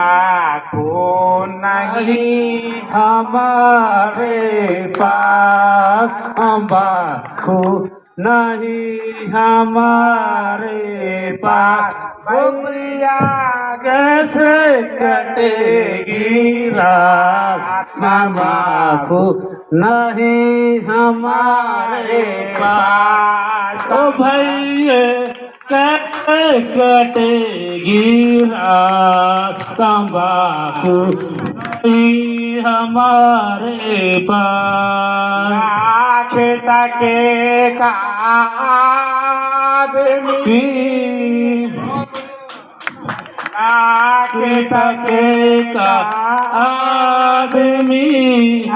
आँखों नहीं हमारे पास, आँखों नहीं हमारे पास, भैया कैसे कटेगी रात, आँखों नहीं हमारे पास, ओ भैया कैसे कटेगी रात, तंबाकू नहीं हमारे पास। आँख टके का आदमी, आँख टके का आदमी,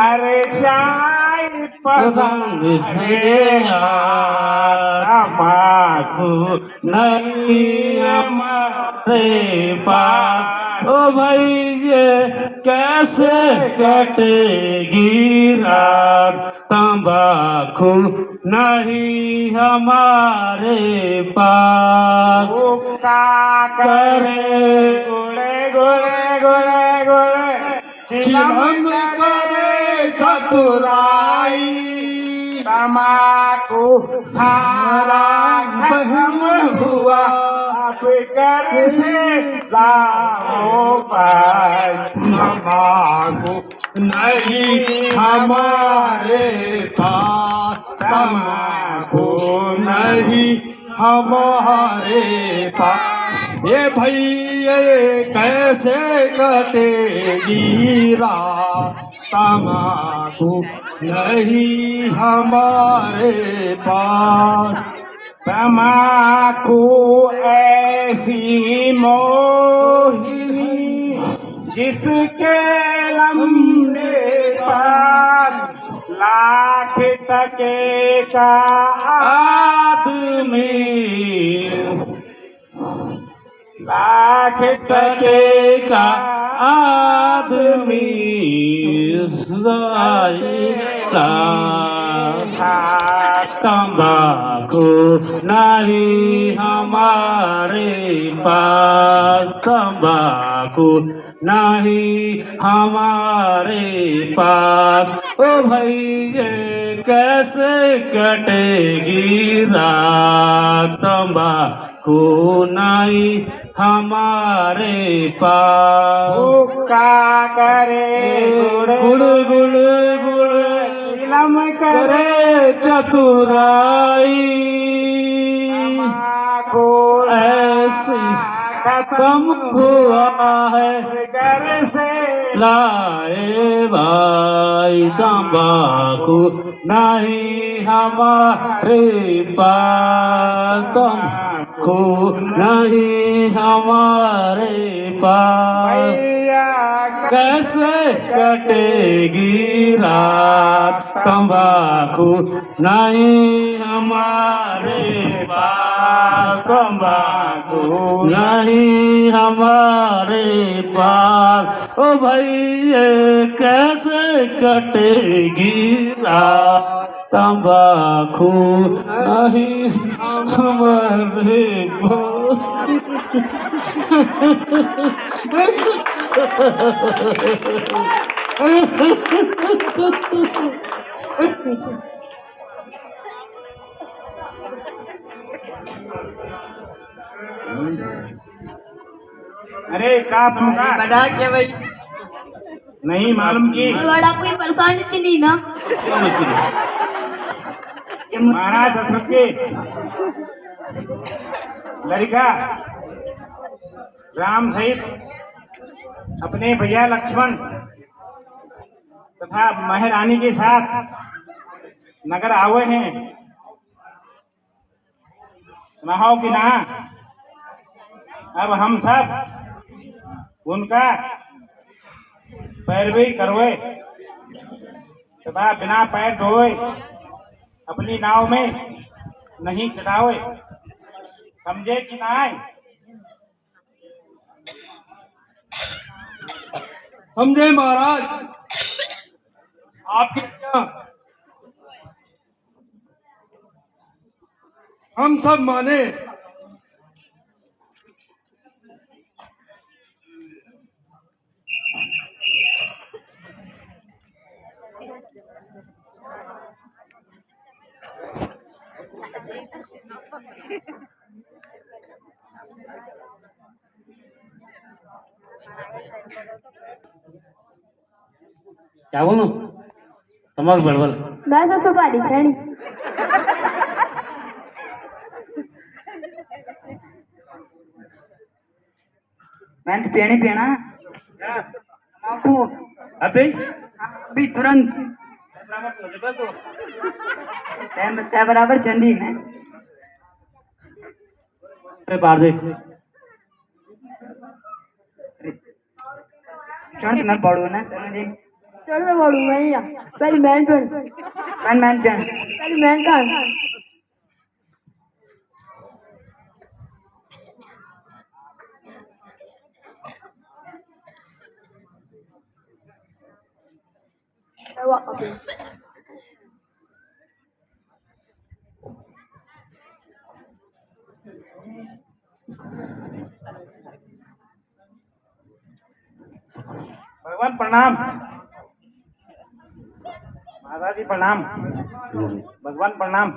अरे चाय पसंद है तंबाकू नहीं हमारे पास, ओ भैया कैसे कटेगी रात, तंबाकू नहीं हमारे पास। क्या करे गुड़े गुड़े गुड़े गुड़े चिलम करे चतुराई, तंबाकू सारा बहम हुआ, अब कर से लाओ पाए, तंबाकू नहीं हमारे पास, तंबाकू नहीं हमारे पास। ये भैया कैसे कटेगी रात, तंबाकू नहीं हमारे पास। तंबाकू ऐसी मोहिनी जिसके लंबे पास, लाख टके का आदमी, लाख टके का आदमी, तंबाकू नहीं हमारे पास, तंबाकू नहीं हमारे पास, ओ भैया कैसे कटेगी रात, तंबाकू नहीं हमारे पास। क्या करे गुड़ गुड़ गुड़ चिलम करे चतुराई, ऐसी खत्म हुआ है घर से लाए भाई, तंबाकू नहीं हमारे पास, तंबाकू नहीं हमारे पास। कैसे कटेगी रात, तंबाकू नहीं हमारे पास, तंबाकू नहीं हमारे पास, ओ भैया कैसे कटेगी रात, तंबाकू नहीं हमारे पास। अरे का तुमका बड़ा क्या भाई नहीं मालूम की बड़ा कोई परेशानी थी नहीं ना, क्या मुश्किल है। महाराज दशरथ के लड़का राम सहित अपने भैया लक्ष्मण तथा महारानी के साथ नगर आवे हैं। सुनाओ कि ना, अब हम सब उनका पैरवी करवे तथा बिना पैर धोए अपनी नाव में नहीं चढ़ावे, समझे कि ना? समझे महाराज, आपके क्या हम सब माने, क्या बोलूं? तमाक बड़बड़। मैं तो सुपारी छेड़ी। मैं तो पेणी पेना तमाकू अबे अभी तुरंत तय बराबर चंदी में पार दे। क्यों मैं पढ़ू ना दिन चढ़ तो बोलूँ मैं या पहली मैन पेन मैं पेन पहली मैन का भगवान प्रणाम। माता जी प्रणाम। भगवान प्रणाम।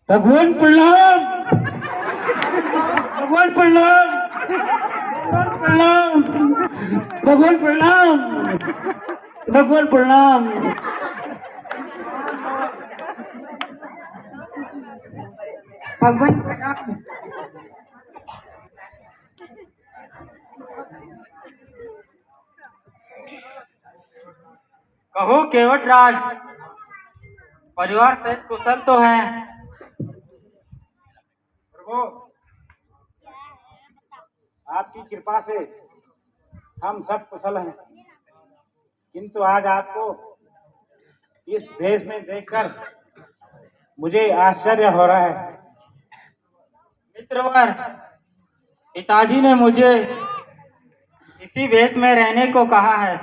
भगवान प्रणाम। भगवान प्रणाम। प्रणाम। भगवान प्रणाम। भगवान प्रणाम। भगवान कहो केवट राज, परिवार से कुशल तो है? प्रभु आपकी कृपा से हम सब कुशल हैं, किंतु आज आपको इस भेष में देखकर मुझे आश्चर्य हो रहा है। मित्रवर, पिताजी ने मुझे इसी भेष में रहने को कहा है।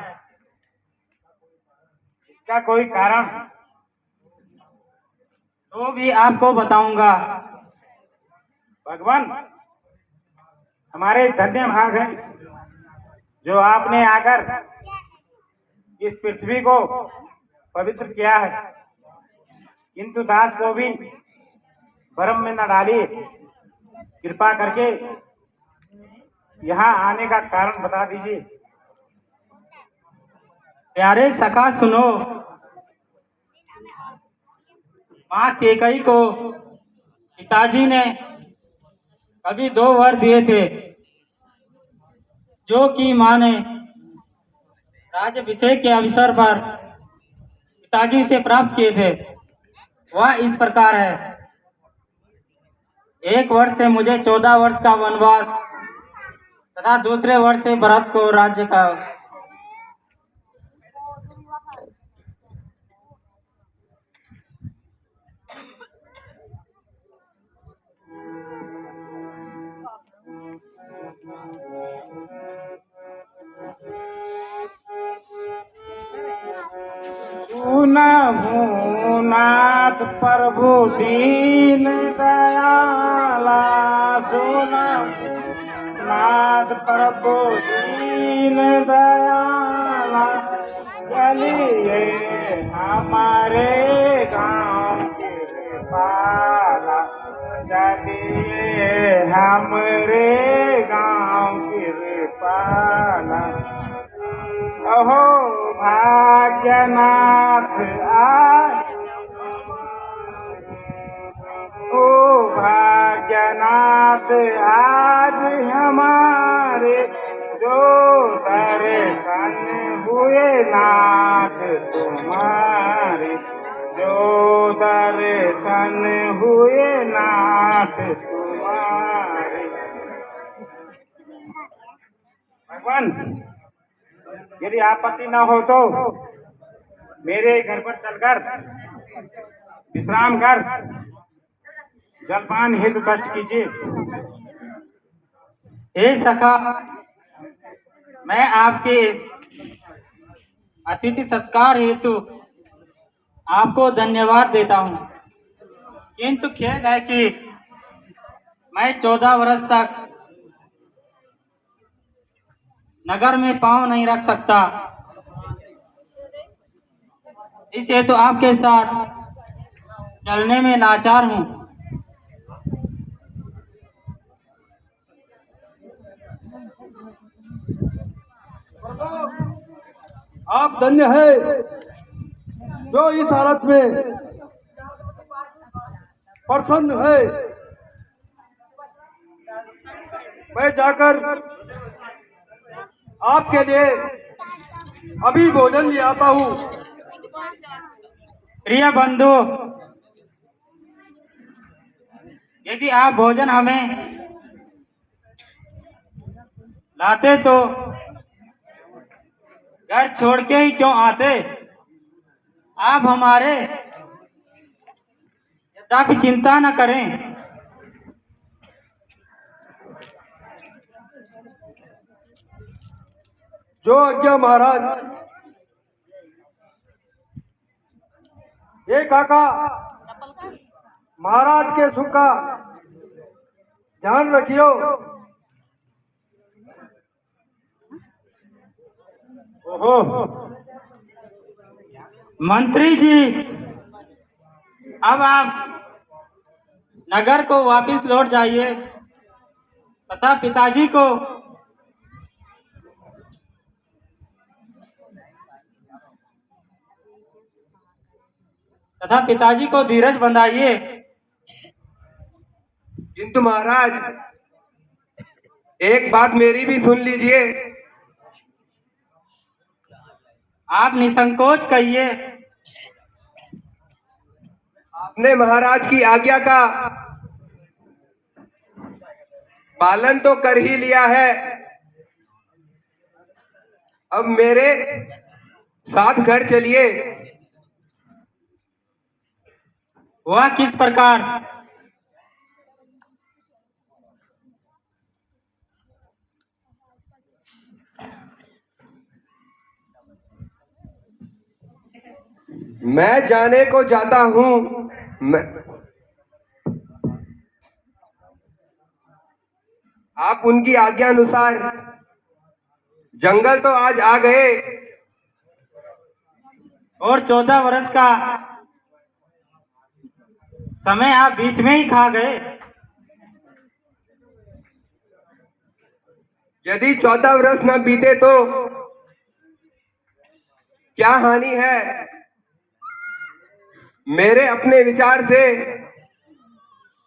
इसका कोई कारण? तो भी आपको बताऊंगा। भगवान हमारे धन्य भाग हैं जो आपने आकर इस पृथ्वी को पवित्र किया है, किंतु दास को भी भ्रम में न डालिए। कृपा करके यहाँ आने का कारण बता दीजिए। प्यारे सखा सुनो, माँ केकई को पिताजी ने कभी 2 वर दिए थे, जो कि माँ ने राज्याभिषेक के अवसर पर पिताजी से प्राप्त किए थे। वह इस प्रकार है। 1 वर्ष से मुझे 14 वर्ष का वनवास तथा दूसरे वर्ष से भरत को राज्य का। नाथ प्रभु दीन दयाला, सुना नाथ प्रभु दीन दयाला, चलिए हमारे गांव के पाला, चलिए हमारे गांव के पाला। अहो भाग्यनाथ आज, ओ भाग्यनाथ आज हमारे जो दर्शन हुए नाथ तुम्हारे, जो दर्शन हुए नाथ तुम्हारे। भगवान यदि आपत्ति न हो तो मेरे घर पर चलकर विश्राम कर जलपान हेतु कष्ट कीजिए। हे सखा, मैं आपके इस अतिथि सत्कार हेतु आपको धन्यवाद देता हूँ, किंतु खेद है कि मैं 14 वर्ष तक नगर में पांव नहीं रख सकता। इस हेतु आपके साथ चलने में लाचार हूँ। आप धन्य है जो इस हालत में प्रसन्न है। मैं जाकर आपके लिए अभी भोजन ले आता हूँ। प्रिय बंधु, यदि आप भोजन हमें लाते तो घर छोड़ के ही क्यों आते। आप हमारे यद्यपि चिंता न करें। जो आज्ञा महाराज। ये काका, महाराज के सुख का ध्यान रखियो। ओहो, मंत्री जी, अब आप नगर को वापस लौट जाइए तथा पिताजी को धीरज बंधाइए। किंतु महाराज, एक बात मेरी भी सुन लीजिए। आप निसंकोच कहिए। आपने महाराज की आज्ञा का पालन तो कर ही लिया है। अब मेरे साथ घर चलिए। वह किस प्रकार? मैं जाने को जाता हूँ। आप उनकी आज्ञा अनुसार जंगल तो आज आ गए और 14 वर्ष का समय आप बीच में ही खा गए। यदि 14 वर्ष न बीते तो क्या हानि है। मेरे अपने विचार से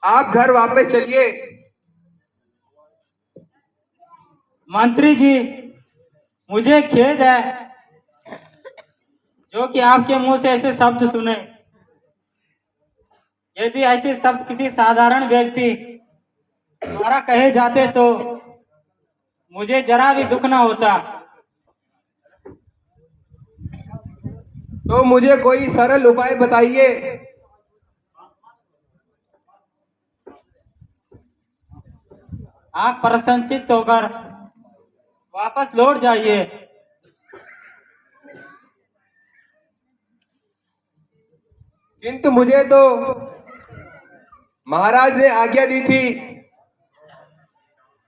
आप घर वापस चलिए। मंत्री जी, मुझे खेद है जो कि आपके मुंह से ऐसे शब्द सुने। यदि ऐसे शब्द किसी साधारण व्यक्ति द्वारा कहे जाते तो मुझे जरा भी दुख ना होता। तो मुझे कोई सरल उपाय बताइए। आप प्रसन्नचित्त होकर वापस लौट जाइए। किंतु मुझे तो महाराज ने आज्ञा दी थी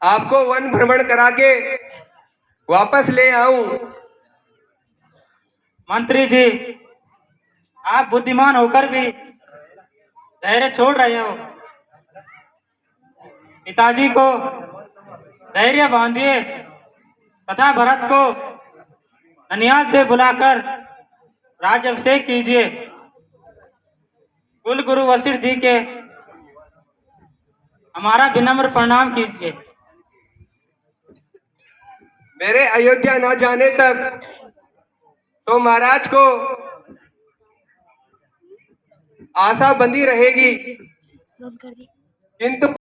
आपको वन भ्रमण करा के वापस ले आऊं। मंत्री जी, आप बुद्धिमान होकर भी धैर्य छोड़ रहे हो। पिताजी को धैर्य बांधिए तथा भरत को ननिहाल से बुलाकर राज्याभिषेक कीजिए। कुल गुरु वशिष्ठ जी के हमारा विनम्र प्रणाम कीजिए। मेरे अयोध्या न जाने तक तो महाराज को आशा बंधी रहेगी। किंतु